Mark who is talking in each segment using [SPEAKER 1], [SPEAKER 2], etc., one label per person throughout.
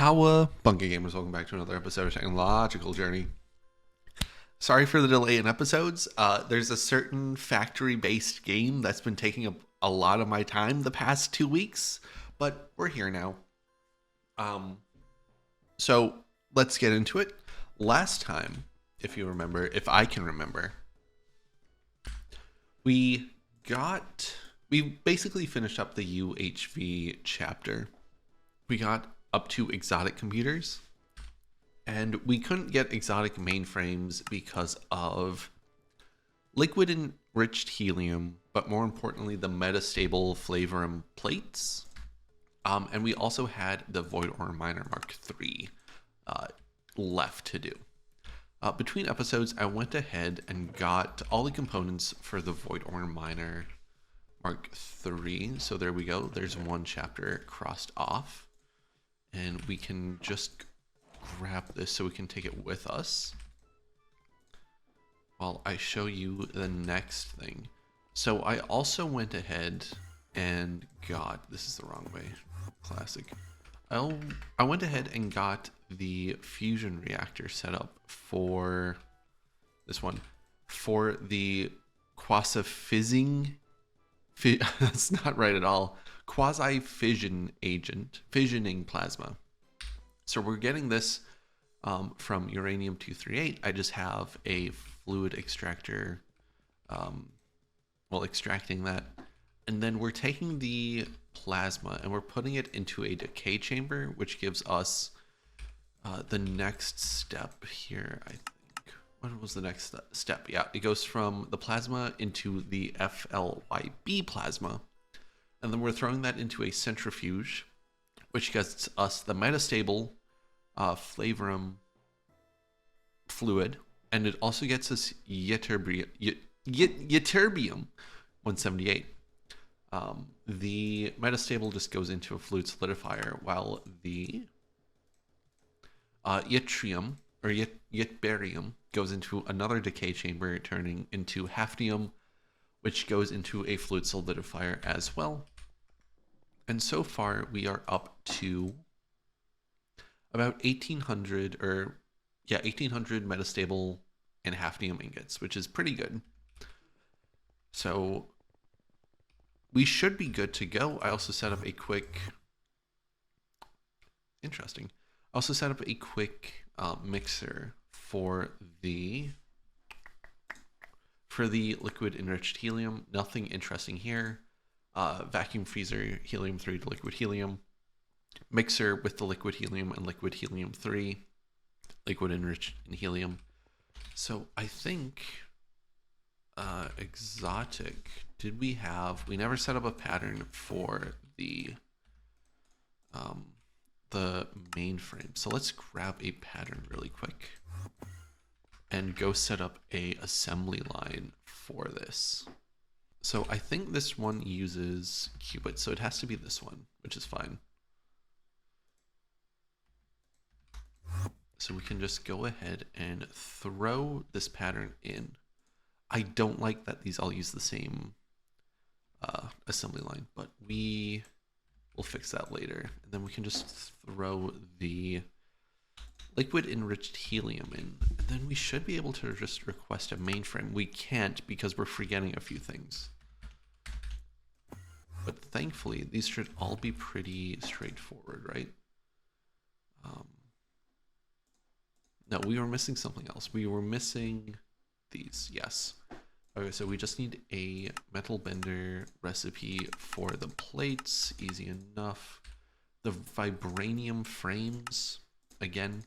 [SPEAKER 1] Bunker Gamers, welcome back to another episode of Technological Journey. Sorry for the delay in episodes. There's a certain factory-based game that's been taking up a lot of my time the past 2 weeks, but we're here now. So let's get into it. Last time, if you remember, if I can remember, we basically finished up the UHV chapter. We got up to exotic computers, and we couldn't get exotic mainframes because of liquid enriched helium, but more importantly the metastable flavorium plates, and we also had the void ore miner Mark III left to do. Between episodes, I went ahead and got all the components for the void ore miner Mark III. So there we go, there's one chapter crossed off. And we can just grab this so we can take it with us while I show you the next thing. So I also went ahead and got, this is the wrong way, classic. I went ahead and got the fusion reactor set up for this one, for the quasi-fizzing, that's not right at all, quasi-fission agent, fissioning plasma. So we're getting this from uranium-238. I just have a fluid extractor, extracting that. And then we're taking the plasma and we're putting it into a decay chamber, which gives us the next step here, I think. What was the next step? Yeah, it goes from the plasma into the FLYB plasma. And then we're throwing that into a centrifuge, which gets us the metastable flavorium fluid, and it also gets us ytterbium 178. The metastable just goes into a fluid solidifier, while the yttrium or ytbarium goes into another decay chamber, turning into hafnium, which goes into a fluid solidifier as well. And so far we are up to about 1800 metastable and hafnium ingots, which is pretty good. So we should be good to go. I also set up a quick, mixer for the liquid enriched helium. Nothing interesting here. Vacuum freezer, helium-3 to liquid helium. Mixer with the liquid helium and liquid helium-3. Liquid enriched in helium. So I think exotic, we never set up a pattern for the mainframe. So let's grab a pattern really quick and go set up a assembly line for this. So I think this one uses qubits, so it has to be this one, which is fine. So we can just go ahead and throw this pattern in. I don't like that these all use the same assembly line, but we will fix that later. And then we can just throw the liquid enriched helium in, and then we should be able to just request a mainframe. We can't because we're forgetting a few things, but thankfully these should all be pretty straightforward, right? No, we were missing something else. We were missing these. Yes. Okay, so we just need a metal bender recipe for the plates. Easy enough. The vibranium frames, again,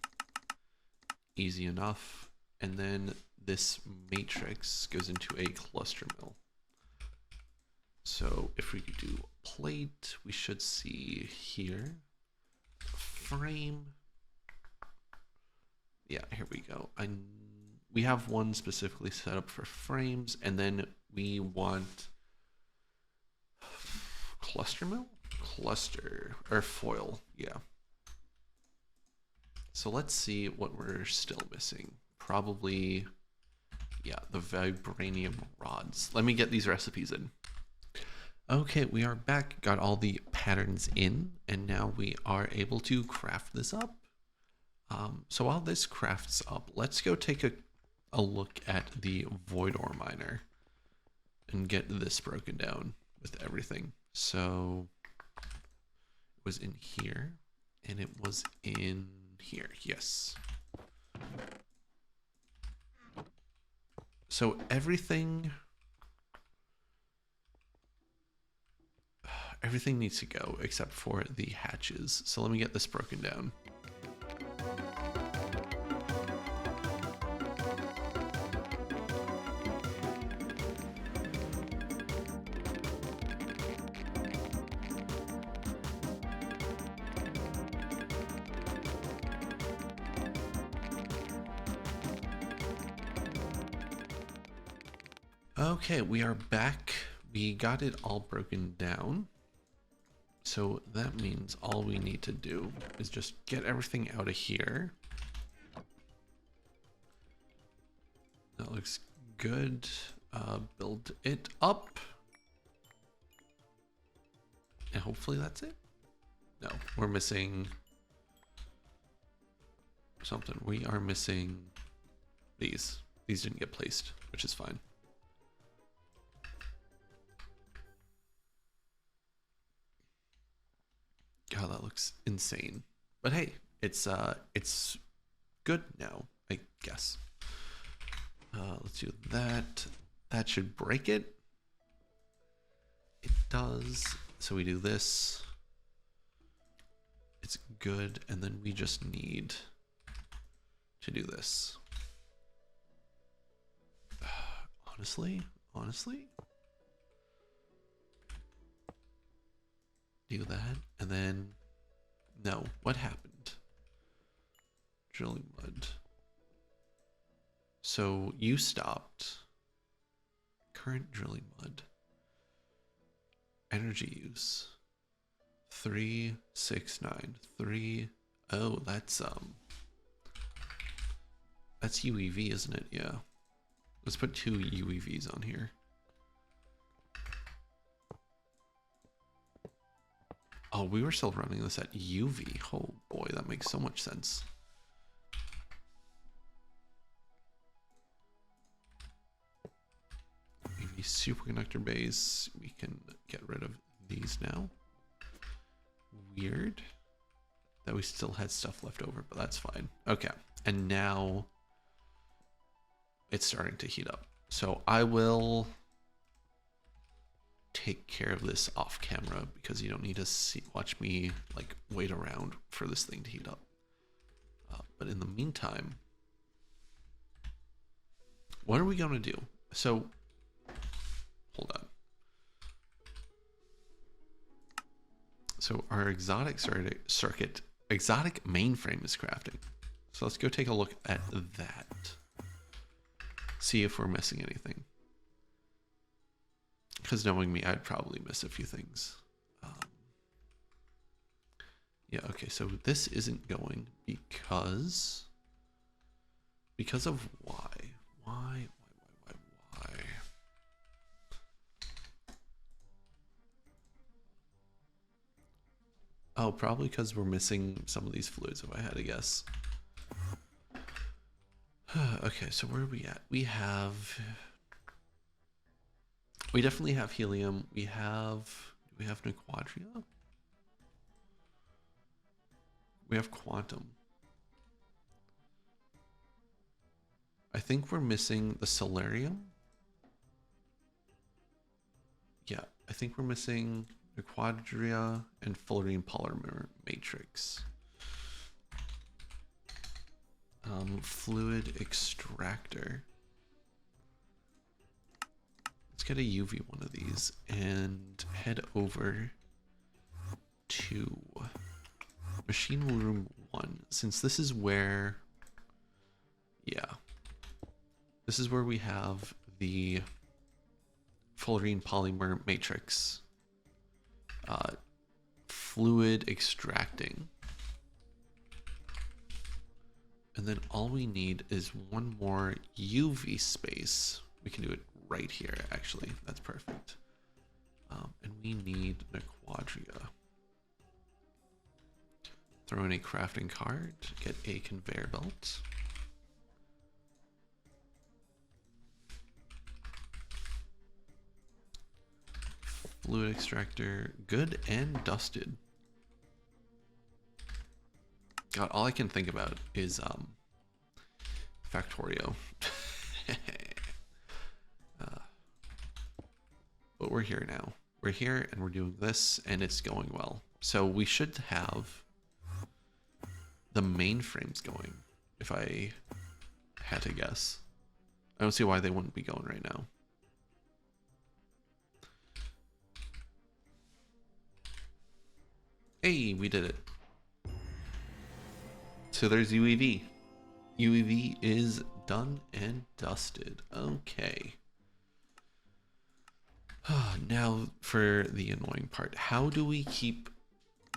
[SPEAKER 1] easy enough. And then this matrix goes into a cluster mill. So if we do plate, we should see here frame. Yeah, here we go. We have one specifically set up for frames, and then we want cluster mill? Cluster, or foil, yeah. So let's see what we're still missing. Probably, yeah, the vibranium rods. Let me get these recipes in. Okay, we are back. Got all the patterns in, and now we are able to craft this up. So while this crafts up, let's go take a look at the void ore miner and get this broken down with everything. So it was in here and it was in here. Yes. So everything needs to go except for the hatches. So let me get this broken down. Okay, we are back. We got it all broken down. So that means all we need to do is just get everything out of here. That looks good. Build it up. And hopefully that's it. No, we're missing something. We are missing these. These didn't get placed, which is fine. God, that looks insane. But hey, it's good now, I guess. Let's do that. That should break it. It does. So we do this. It's good, and then we just need to do this. Honestly. Do that, and then no, what happened? Drilling mud. So you stopped. Current drilling mud. Energy use. 369. 3. Oh, that's UEV, isn't it? Yeah. Let's put 2 UEVs on here. Oh, we were still running this at UV. Oh boy, that makes so much sense. UV superconductor base. We can get rid of these now. Weird that we still had stuff left over, but that's fine. Okay, and now it's starting to heat up. So I will take care of this off camera because you don't need to watch me like wait around for this thing to heat up. But in the meantime, what are we going to do? So hold on. So our exotic mainframe is crafting. So let's go take a look at that. See if we're missing anything. Because knowing me, I'd probably miss a few things. Yeah, okay, so this isn't going because of why? Why? Oh, probably because we're missing some of these fluids, if I had to guess. Okay, so where are we at? We definitely have helium. Do we have Nequadria? We have quantum. I think we're missing the solarium. Yeah, I think we're missing Nequadria and fullerene polymer matrix. Fluid extractor. Let's get a UV one of these and head over to machine room 1, since this is where, yeah, this is where we have the fullerene polymer matrix fluid extracting. And then all we need is one more UV space. We can do it right here, actually. That's perfect. And we need Nequadria. Throw in a crafting card, get a conveyor belt. Fluid extractor, good and dusted. God, all I can think about is Factorio. But we're here now. We're here and we're doing this and it's going well. So we should have the mainframes going, if I had to guess. I don't see why they wouldn't be going right now. Hey, we did it. So there's UEV. UEV is done and dusted. Okay. Now for the annoying part. How do we keep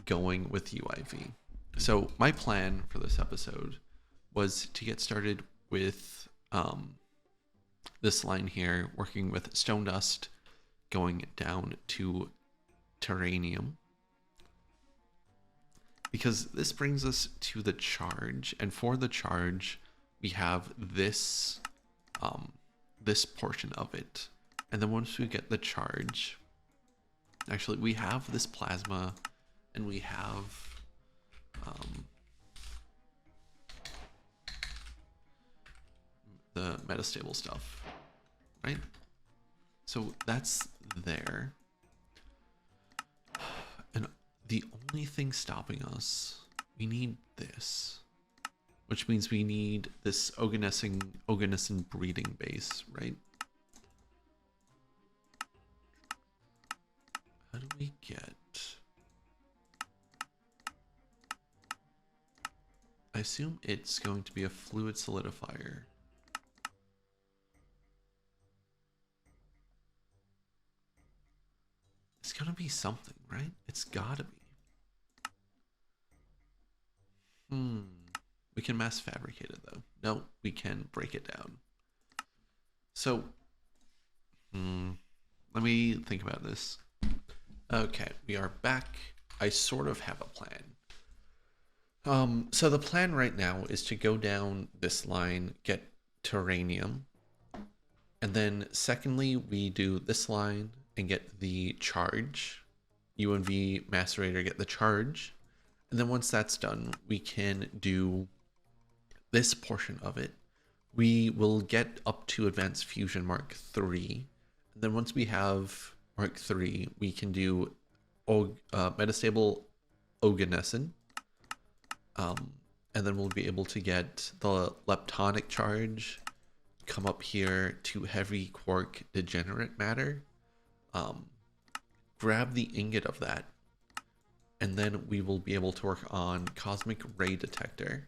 [SPEAKER 1] going with UIV? So my plan for this episode was to get started with this line here, working with stone dust, going down to terranium. Because this brings us to the charge, and for the charge, we have this this portion of it. And then once we get the charge, actually we have this plasma, and we have the metastable stuff, right? So that's there. And the only thing stopping us, we need this, which means we need this oganescent breeding base, right? How do we get... I assume it's going to be a fluid solidifier. It's gonna be something, right? It's gotta be. We can mass fabricate it though. No, we can break it down. So, let me think about this. Okay, we are back. I sort of have a plan. So the plan right now is to go down this line, get terranium, and then secondly, we do this line and get the charge. UNV macerator, get the charge. And then once that's done, we can do this portion of it. We will get up to Advanced Fusion Mark 3. And then once we have Mark 3, we can do metastable oganescent. And then we'll be able to get the leptonic charge, come up here to heavy quark degenerate matter, grab the ingot of that, and then we will be able to work on cosmic ray detector,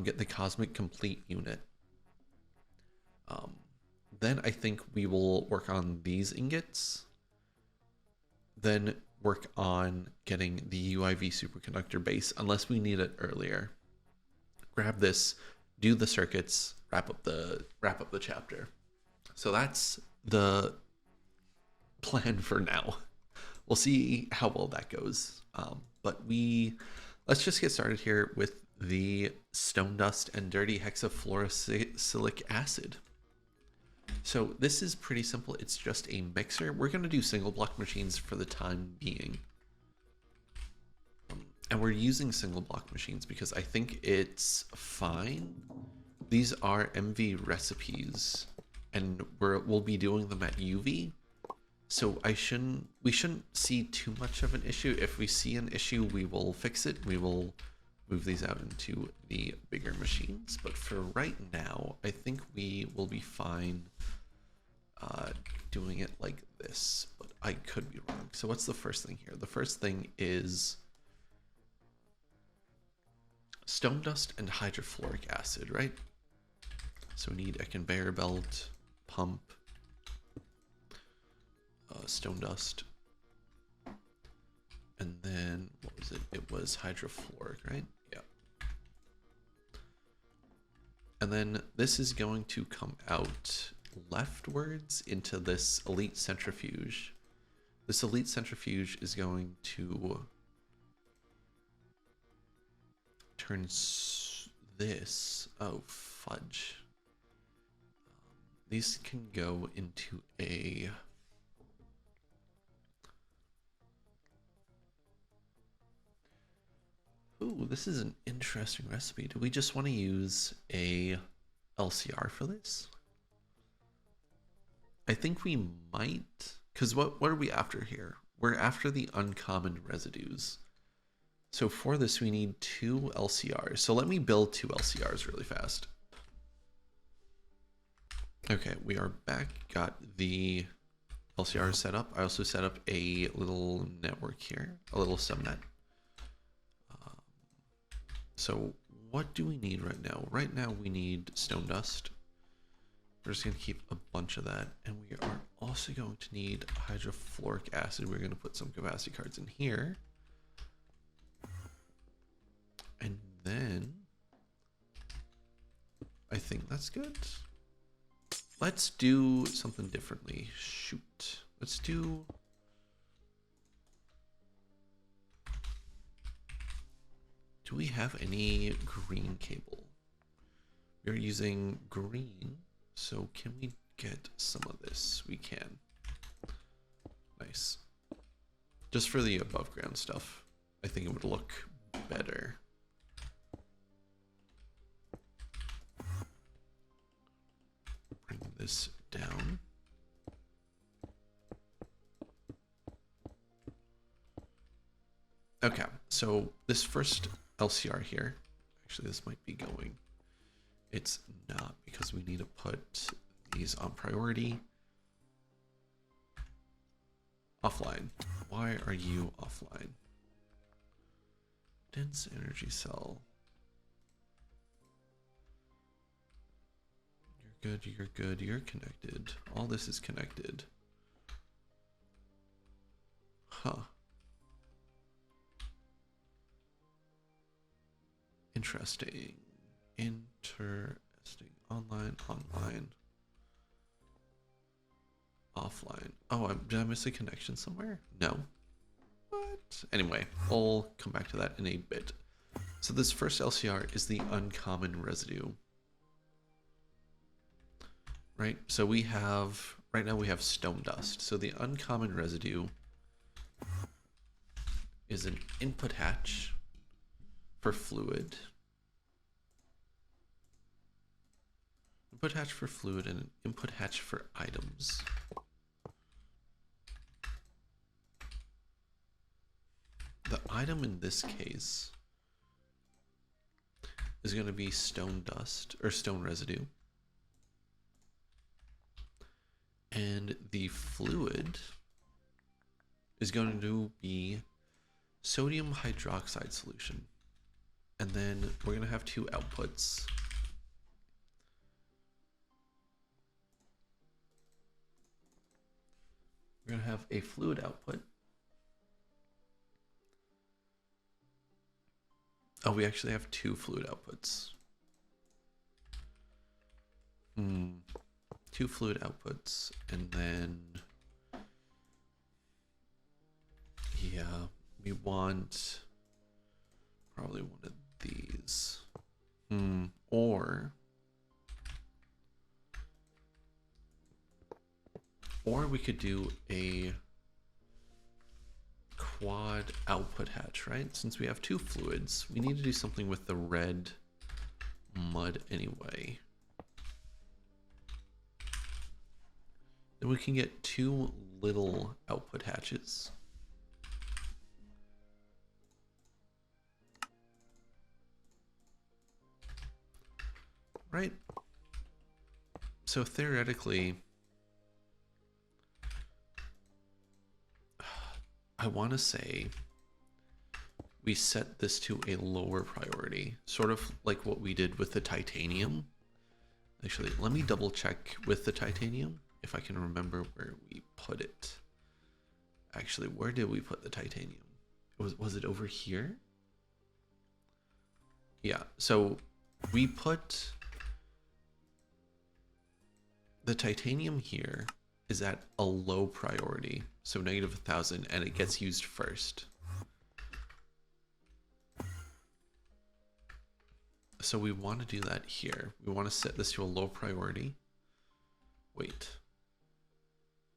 [SPEAKER 1] get the cosmic complete unit. Then I think we will work on these ingots, then work on getting the UIV superconductor base, unless we need it earlier. Grab this, do the circuits, wrap up the chapter. So that's the plan for now. We'll see how well that goes. But let's just get started here with the stone dust and dirty hexyfluorosilic acid. So this is pretty simple. It's just a mixer. We're going to do single block machines for the time being. And we're using single block machines because I think it's fine. These are MV recipes and we'll be doing them at UV. So we shouldn't see too much of an issue. If we see an issue, we will fix it. We will move these out into the bigger machines. But for right now, I think we will be fine doing it like this. But I could be wrong. So what's the first thing here? The first thing is stone dust and hydrofluoric acid, right? So we need a conveyor belt, pump, stone dust, and then what was it? It was hydrofluoric, right? Yeah. And then this is going to come out leftwards into this elite centrifuge. This elite centrifuge is going to turn this, oh fudge. These can go into a, ooh, this is an interesting recipe. Do we just want to use a LCR for this? I think we might, because what are we after here? We're after the uncommon residues. So for this, we need 2 LCRs. So let me build 2 LCRs really fast. Okay, we are back. Got the LCR set up. I also set up a little network here, a little subnet. So what do we need right now? Right now we need stone dust. We're just going to keep a bunch of that. And we are also going to need hydrofluoric acid. We're going to put some capacity cards in here. And then I think that's good. Let's do something differently. Shoot. Let's do... Do we have any green cable? We're using green, so can we get some of this? We can. Nice. Just for the above ground stuff, I think it would look better. Bring this down. Okay, so this first LCR here, actually this might be going. It's not, because we need to put these on priority. Offline. Why are you offline? Dense energy cell. You're good, you're good, you're connected. All this is connected. Huh. Interesting. Interesting. Online, online. Offline. Oh, did I miss a connection somewhere? No. What? Anyway, I'll come back to that in a bit. So this first LCR is the uncommon residue. Right? So we have, right now we have stone dust. So the uncommon residue is an input hatch for fluid. Input hatch for fluid and an input hatch for items. The item in this case is going to be stone dust or stone residue. And the fluid is going to be sodium hydroxide solution. And then we're going to have 2 outputs. We're going to have a fluid output. Oh, we actually have 2 fluid outputs. 2 fluid outputs, and then yeah, we want probably one of these. Or we could do a quad output hatch, right? Since we have 2 fluids, we need to do something with the red mud anyway. Then we can get 2 little output hatches. Right? So theoretically, I want to say we set this to a lower priority, sort of like what we did with the titanium. Actually, let me double check with the titanium if I can remember where we put it. Actually, where did we put the titanium? Was it over here? Yeah, so we put the titanium here is at a low priority, so -1000, and it gets used first. So we want to do that here. We want to set this to a low priority. Wait.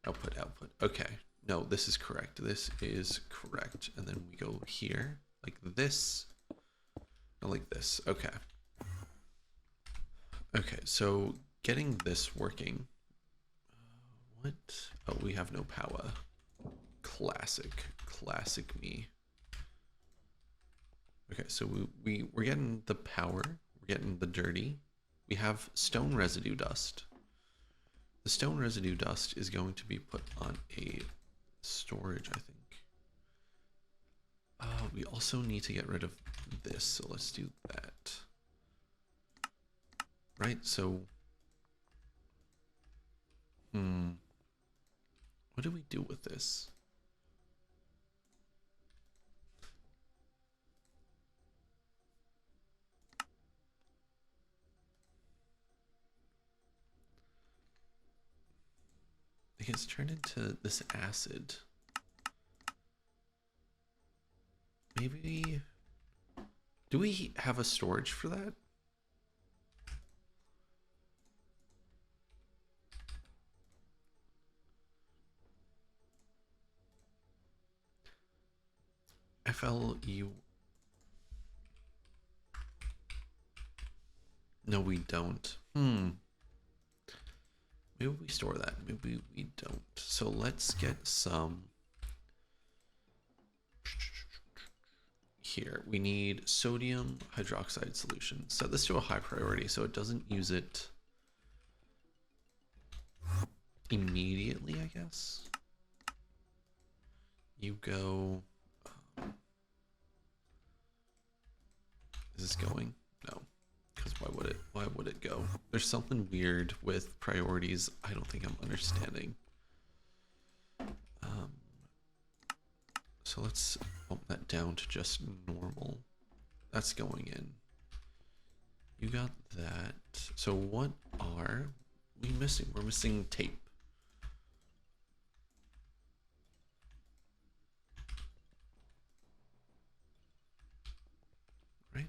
[SPEAKER 1] Output, output. Okay. No, this is correct. This is correct. And then we go here like this. Not like this. Okay. Okay, so getting this working. What? Oh, we have no power. Classic. Classic me. Okay, so we're getting the power. We're getting the dirty. We have stone residue dust. The stone residue dust is going to be put on a storage, I think. We also need to get rid of this, so let's do that. Right, so... What do we do with this? It gets turned into this acid. Maybe... Do we have a storage for that? FLU... No, we don't. Maybe we store that. Maybe we don't. So let's get some... Here, we need sodium hydroxide solution. Set this to a high priority so it doesn't use it immediately, I guess. You go... is this going? No. Because why would it go? There's something weird with priorities I don't think I'm understanding. So let's bump that down to just normal. That's going in. You got that. So what are we missing? We're missing tape. Right?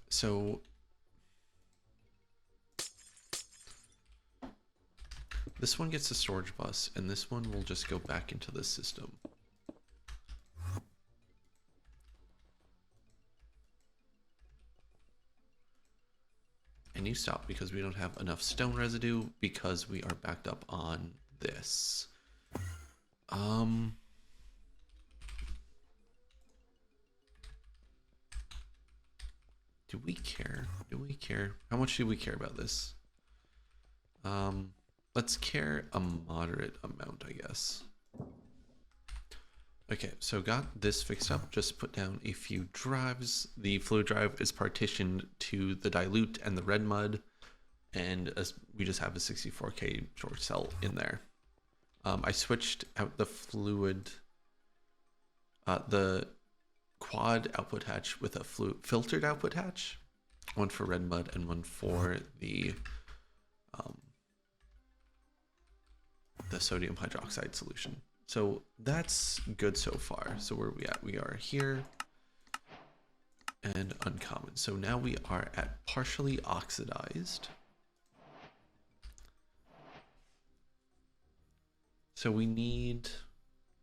[SPEAKER 1] So this one gets a storage bus, and this one will just go back into the system. And you stop because we don't have enough stone residue because we are backed up on this. Do we care? Do we care? How much do we care about this? Let's care a moderate amount, I guess. Okay, so got this fixed up. Just put down a few drives. The fluid drive is partitioned to the dilute and the red mud, and we just have a 64K short cell in there. I switched out the fluid, the quad output hatch with a filtered output hatch, one for red mud and one for the sodium hydroxide solution. So that's good so far. So where are we at? We are here and uncommon. So now we are at partially oxidized. So we need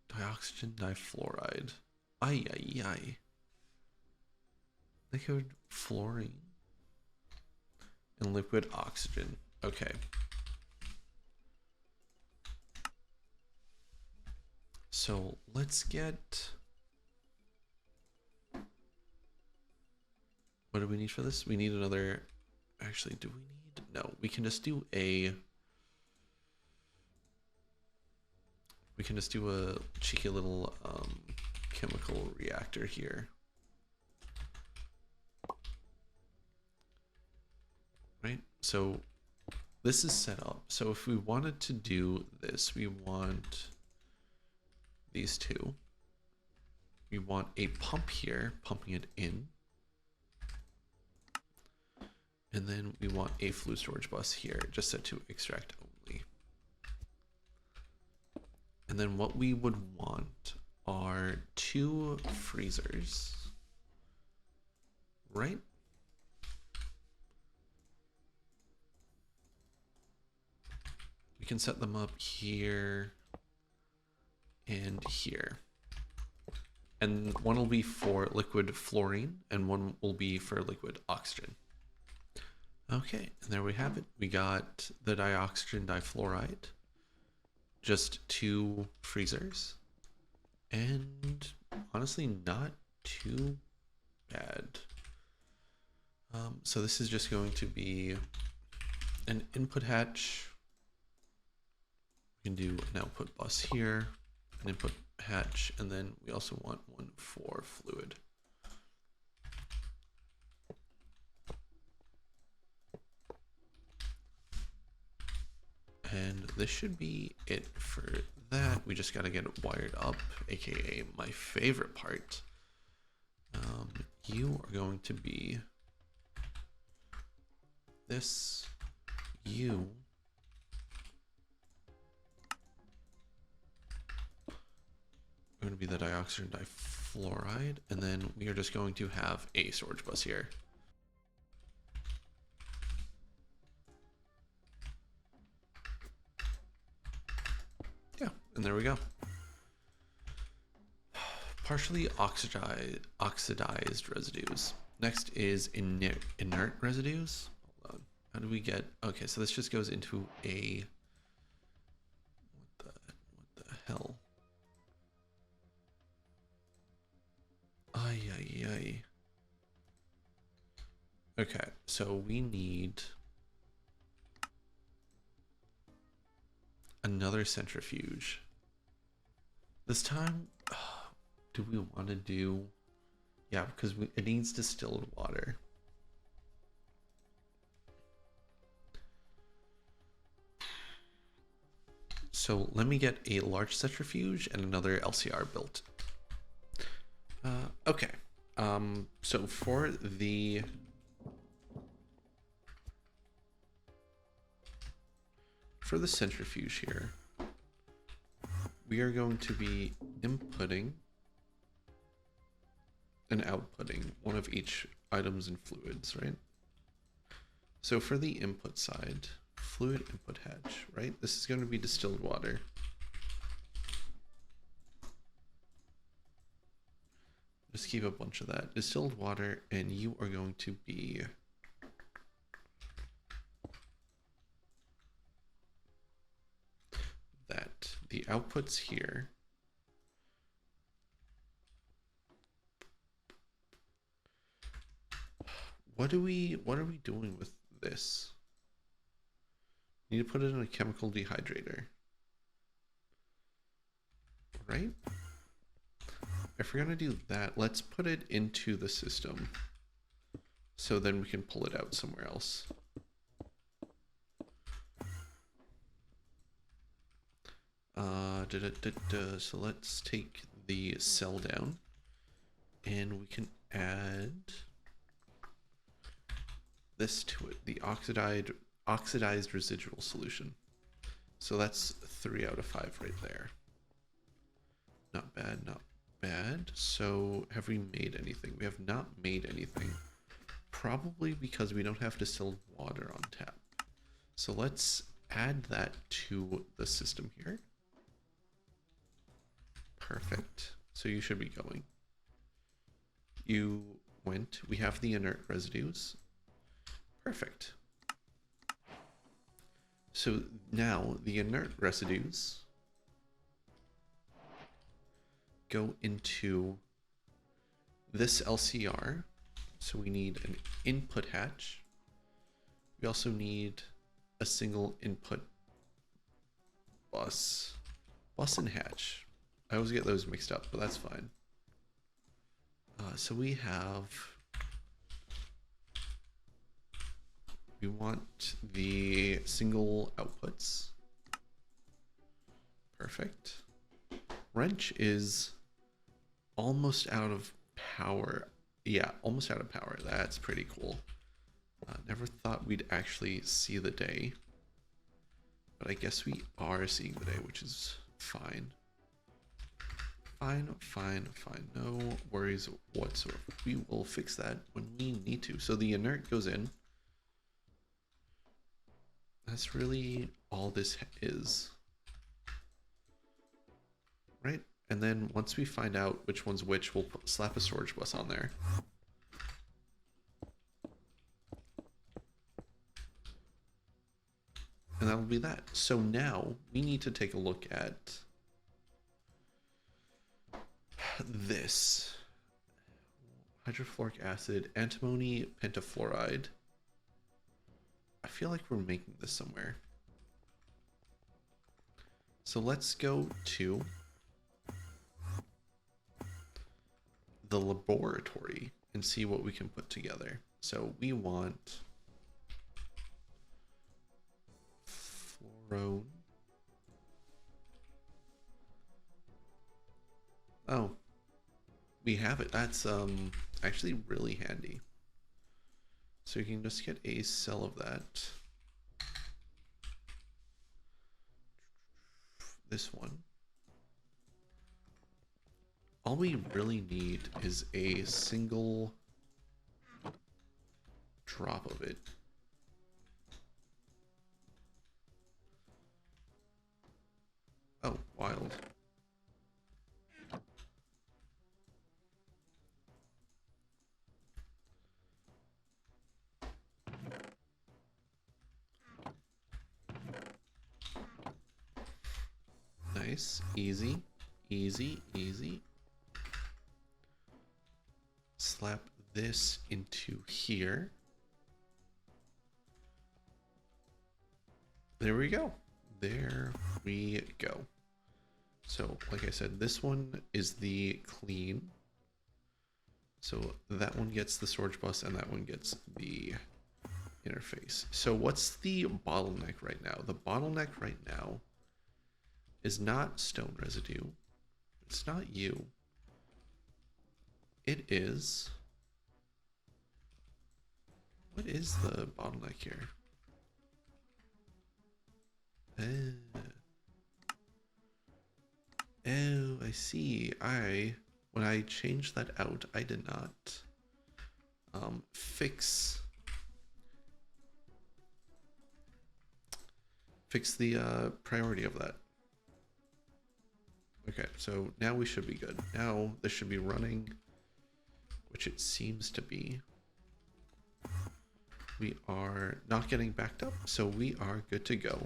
[SPEAKER 1] dioxygen difluoride. Ay, ay, ay. Liquid fluorine and liquid oxygen. Okay. So let's get... What do we need for this? We need another... Actually, do we need... No, we can just do a... We can just do a cheeky little chemical reactor here. Right? So this is set up. So if we wanted to do this, we want these two. We want a pump here, pumping it in. And then we want a fluid storage bus here, just set to extract only. And then what we would want are 2 freezers, right? We can set them up here and here. And one will be for liquid fluorine and one will be for liquid oxygen. Okay, and there we have it. We got the dioxygen difluoride, just 2 freezers, and honestly not too bad. So this is just going to be an input hatch. We can do an output bus here, an input hatch, and then we also want one for fluid. And this should be it for that. We just got to get it wired up, aka my favorite part. You are going to be this, you are going to be the dioxygen difluoride, and then we are just going to have a storage bus here. Yeah, and there we go. Partially oxidized residues. Next is inert residues. Hold on. How do we get? Okay, so this just goes into a. What the hell? Ay ay ay. Okay, so we need another centrifuge. This time, do we want to do? Yeah, because it needs distilled water. So let me get a large centrifuge and another LCR built. Okay. So for the centrifuge here, we are going to be inputting and outputting one of each items and fluids, right? So for the input side, fluid input hatch, right? This is going to be distilled water. Just keep a bunch of that. Distilled water, and you are going to be that. The outputs here. What are we doing with this? We need to put it in a chemical dehydrator. Right? If we're gonna do that, let's put it into the system. So then we can pull it out somewhere else. So let's take the cell down and we can add this to it, the oxidized residual solution. So that's 3 out of 5 right there. Not bad, not bad. So have we made anything? We have not made anything. Probably because we don't have distilled water on tap. So let's add that to the system here. Perfect. So you should be going. You went. We have the inert residues. Perfect. So now the inert residues go into this LCR. So we need an input hatch. We also need a single input bus and hatch. I always get those mixed up, but that's fine. So we want the single outputs. Perfect. Wrench is almost out of power. Yeah, almost out of power. That's pretty cool. Never thought we'd actually see the day, but I guess we are seeing the day, which is fine. Fine, fine, fine. No worries whatsoever. We will fix that when we need to. So the inert goes in. That's really all this is. Right? And then once we find out which one's which, we'll slap a storage bus on there. And that'll be that. So now we need to take a look at this. Hydrofluoric acid, antimony pentafluoride. I feel like we're making this somewhere. So let's go to the laboratory and see what we can put together. So we want fluorone. Oh, we have it. That's actually really handy. So you can just get a cell of that. This one. All we really need is a single drop of it. Oh, wild. Nice, easy, easy, easy. Slap this into here. There we go. There we go. So, like I said, this one is the clean. So that one gets the storage bus and that one gets the interface. So what's the bottleneck right now? The bottleneck right now is not stone residue. It's not you. It is... What is the bottleneck here? Oh, I see. When I changed that out, I did not fix the priority of that. Okay, so now we should be good. Now this should be running, which it seems to be. We are not getting backed up, so we are good to go.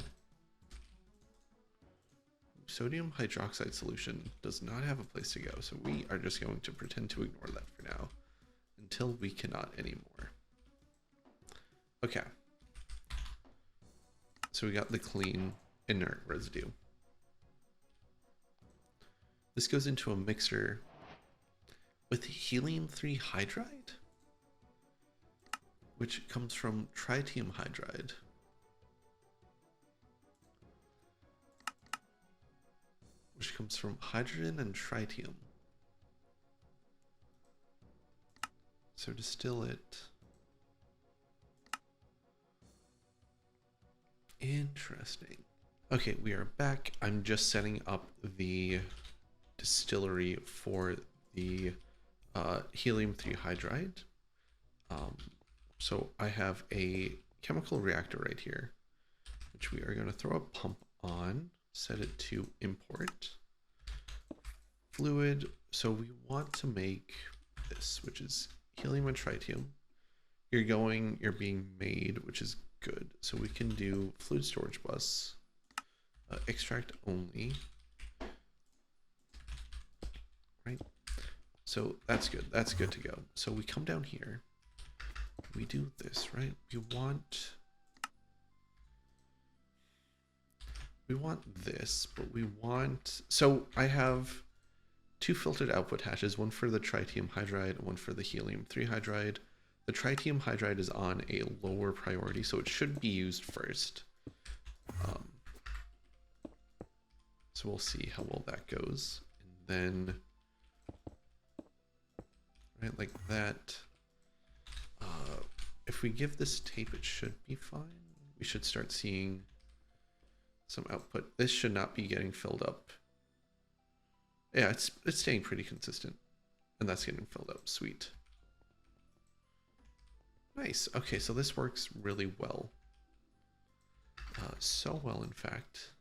[SPEAKER 1] Sodium hydroxide solution does not have a place to go, so we are just going to pretend to ignore that for now until we cannot anymore. Okay. So we got the clean inert residue. This goes into a mixer with helium-3 hydride, which comes from tritium hydride. Which comes from hydrogen and tritium. So distill it. Interesting. Okay, we are back. I'm just setting up the distillery for the helium-3 hydride. So I have a chemical reactor right here, which we are going to throw a pump on. Set it to import fluid. So we want to make this, which is helium and tritium. You're being made, which is good. So we can do fluid storage bus, extract only, right? So that's good. That's good to go. So we come down here. We do this, right? We want this, but we want... So I have two filtered output hashes, one for the tritium hydride and one for the helium-3 hydride. The tritium hydride is on a lower priority, so it should be used first. So we'll see how well that goes. And then, right, like that. If we give this tape, it should be fine. We should start seeing some output. This should not be getting filled up. Yeah, it's staying pretty consistent. And that's getting filled up. Sweet. Nice. Okay, so this works really well. So well, in fact.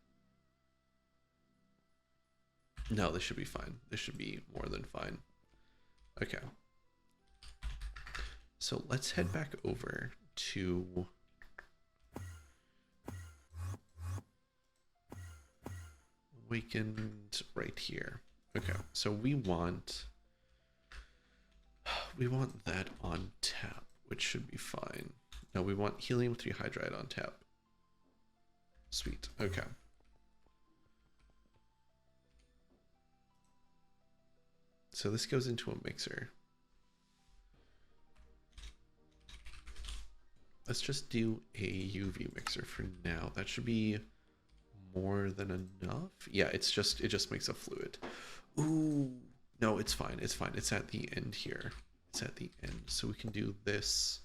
[SPEAKER 1] No, this should be fine. This should be more than fine. Okay. So let's head back over to Awakened right here. Okay, so we want that on tap, which should be fine. No, we want helium-3 hydride on tap. Sweet. Okay. So this goes into a mixer. Let's just do a UV mixer for now. That should be more than enough. Yeah, it just makes a fluid. Ooh, no, it's fine. It's fine. It's at the end here. It's at the end. So we can do this.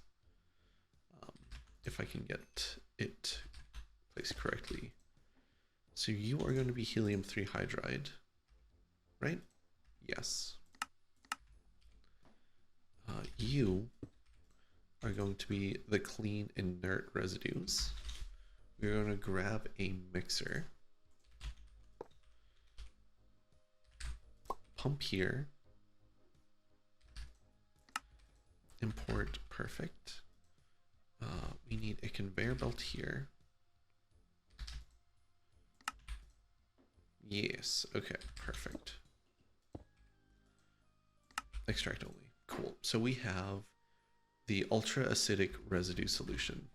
[SPEAKER 1] If I can get it placed correctly. So you are going to be helium-3 hydride, right? Yes. You are going to be the clean inert residues. We're going to grab a mixer. Pump here. Import, perfect. We need a conveyor belt here. Yes, okay, perfect. Extract only, cool. So we have the ultraacidic residue solution.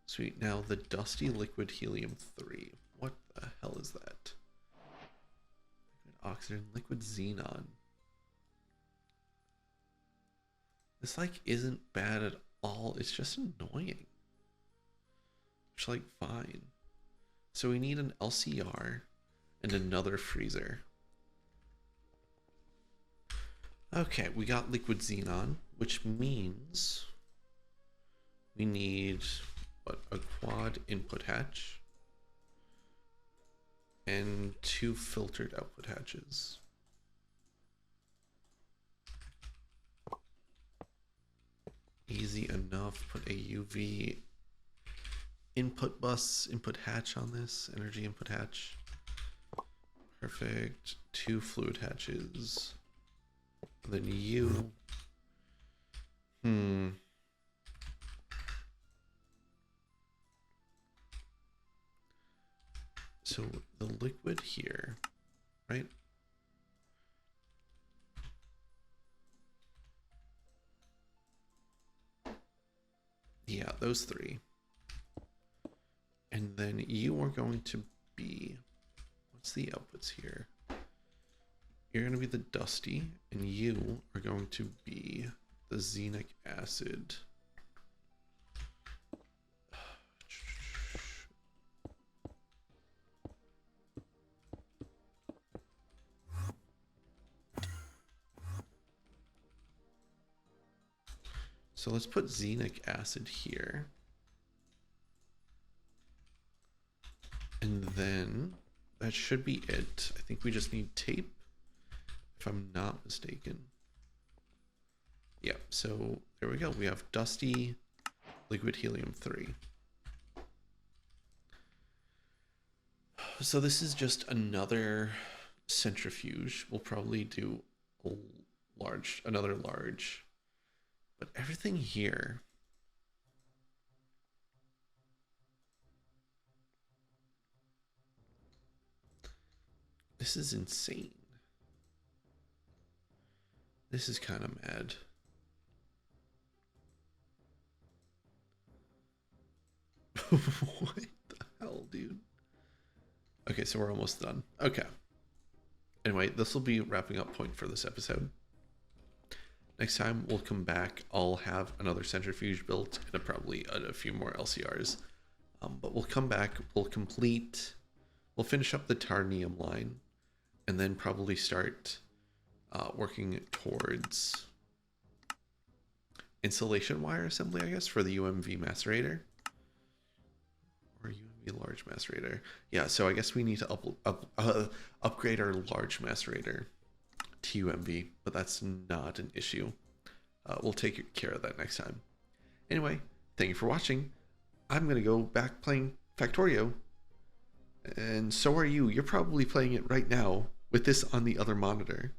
[SPEAKER 1] Sweet, now the dusty liquid helium-3. What the hell is that? Liquid oxygen, liquid xenon. This like isn't bad at all, it's just annoying. It's like fine. So we need an LCR and another freezer. Okay, we got liquid xenon, which means we need what, a quad input hatch and 2 filtered output hatches. Easy enough. Put a UV input bus, input hatch on this, energy input hatch. Perfect. 2 fluid hatches. And then you. So the liquid here, right? Yeah, those 3. And then you are going to be, what's the outputs here? You're going to be the dusty, and you are going to be the xenic acid. So let's put xenic acid here. And then that should be it. I think we just need tape, if I'm not mistaken. Yeah, so there we go. We have dusty liquid helium-3. So this is just another centrifuge. We'll probably do another large. But everything here, this is insane. This is kind of mad. What the hell, dude? Okay, so we're almost done. Okay. Anyway, this will be wrapping up point for this episode. Next time we'll come back, I'll have another centrifuge built and probably a few more LCRs. But we'll come back, we'll finish up the tarnium line, and then probably start working towards insulation wire assembly, I guess, for the UMV macerator. Or UMV UV large macerator. Yeah, so I guess we need to upgrade our large macerator to UMV, but that's not an issue. We'll take care of that next time. Anyway, thank you for watching. I'm going to go back playing Factorio, and so are you. You're probably playing it right now with this on the other monitor.